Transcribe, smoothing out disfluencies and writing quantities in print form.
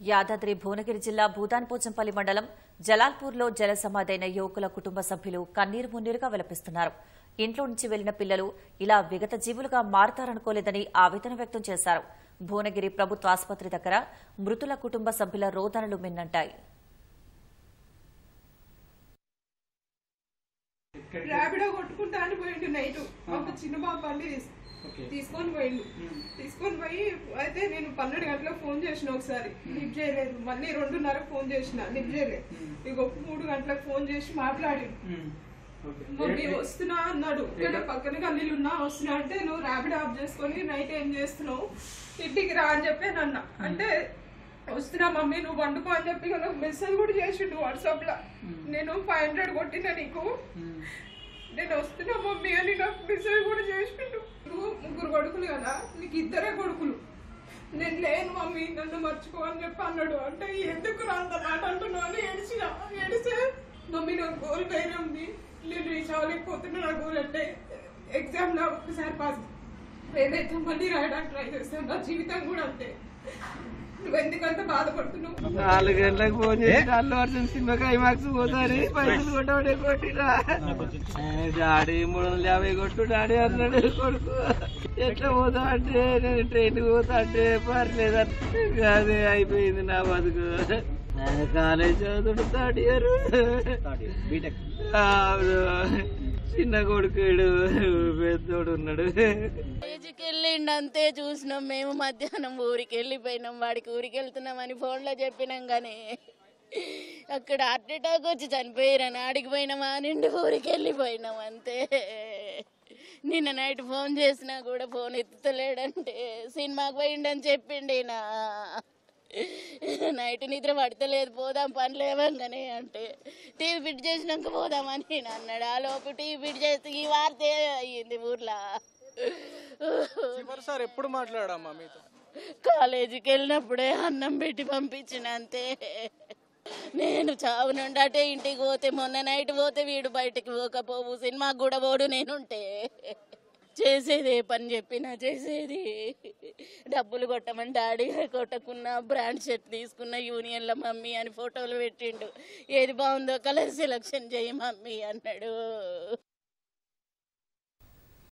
యాదాద్రి భువనగిరి జిల్లా భూదాన్పోచంపల్లి మండలం జలాల్పూర్లో జల సమాధైన యువకుల కుటుంబ సభ్యులు కన్నీరు మున్నీరుగా విలపిస్తున్నారు. ఇంట్లో నుంచి వెళ్లిన పిల్లలు ఇలా విగత జీవులుగా మారతారనుకోలేదని ఆవేదన వ్యక్తం చేశారు. భువనగిరి ప్రభుత్వ ఆసుపత్రి దగ్గర మృతుల కుటుంబ సభ్యుల రోదనలు మిన్నంటాయి. ర్యాపిడో కొట్టుకుంటా అని పోయిండు నైట్ ఒక చిన్న బాబు బండి తీసుకొని పోయి అయితే నేను 12 గంటలకు ఫోన్ చేసిన, ఒకసారి లిఫ్ట్ చేయలేదు. మళ్ళీ 2:30 ఫోన్ చేసిన, లిఫ్ట్ చేయలేదు. ఇక 3 గంటలకు ఫోన్ చేసి మాట్లాడి మమ్మీ వస్తున్నా అన్నాడు. ఇక్కడ పక్కన గల్లీలు ఉన్నా వస్తున్నా అంటే నువ్వు ర్యాపిడో ఆఫ్ చేసుకొని నైట్ ఏం చేస్తున్నావు, ఇంటికి రా అని చెప్పి అన్న. అంటే వస్తున్నా మమ్మీ నువ్వు వండుకో అని చెప్పి నాకు మెసేజ్ కూడా చేసిండు వాట్సాప్ లో. నేను 500 కొట్టినా నీకు, నేను వస్తున్నా మమ్మీ అని నాకు మెసేజ్ కూడా చేసిండు. 3 కొడుకులు కదా, నీకు 2 కొడుకులు, నేను లేను మమ్మీ నన్ను మర్చిపో అని చెప్పి అన్నాడు. అంటే ఎందుకు అంత మాట అంటున్నావు అని ఏడిస్తే మమ్మీ నాకు గోల్ వేరే ఉంది, నేను రీచ్ అవ్వలేకపోతున్నా. నా గోల్ అంటే ఎగ్జామ్ లో ఒక్కసారి పాస్ ఏదైతే మళ్ళీ రాయడానికి ట్రై చేస్తాను. నా జీవితం కూడా అంతే. నువ్వెందుకంత బాధపడుతున్నావు? 4 గంటలకు ఫోన్ చేసి అల్లు అర్జున్ సినిమాకి ఐమాక్స్ పోతారు, పైసలు కొట్టబడే కొట్టిరా డాడీ 350 కొట్టు డాడీ అన్నాడు. కొడుకు ఎట్లా పోతా అంటే నేను ట్రైన్కి పోతా అంటే పర్లేదంటే అదే అయిపోయింది నా బతుకు. కాలేజ్ చదువుడు 3rd ఇయర్ బీటెక్. చిన్న కొడుకుడు పెద్దోడు ఉన్నాడు. కాలేజీకి వెళ్ళిండు అంతే చూసినాం మేము. మధ్యాహ్నం ఊరికి వెళ్ళిపోయినాం, వాడికి ఊరికి వెళ్తున్నామని ఫోన్లో చెప్పినాం కానీ అక్కడ హార్ట్ అటాక్ వచ్చి చనిపోయారని ఆడికి పోయినామా నిండు ఊరికి వెళ్ళిపోయినాం అంతే. నిన్న నైట్ ఫోన్ చేసినా కూడా ఫోన్ ఎత్తుతలేడంటే సినిమాకి పోయిండని చెప్పిండి. నైట్ నిద్ర పడతలేదు, పోదాం పని లేవంగానే అంటే టీవీ ఫిట్ చేసినాక పోదామని నేను అన్నాడు. ఆ లోపు టీవీ ఫిట్ చేస్తే ఈ వార్త అయ్యింది ఊర్లో. సార్ ఎప్పుడు మాట్లాడమ్మా మీతో? కాలేజీకి వెళ్ళినప్పుడే అన్నం పెట్టి పంపించిన అంతే. నేను చావు నుండి అటే ఇంటికి పోతే, మొన్న నైట్ పోతే వీడు బయటికి పోకపోవు, సినిమాకి కూడా పోడు. నేనుంటే చేసేది ఏ పని చెప్పినా చేసేది. డబ్బులు కొట్టమని డాడీ కొట్టకున్నా బ్రాండ్ షర్ట్ తీసుకున్న యూనియన్ల మమ్మీ అని ఫోటోలు పెట్టిండు. ఏది బాగుందో కలర్ సెలక్షన్ చేయి మమ్మీ అన్నాడు.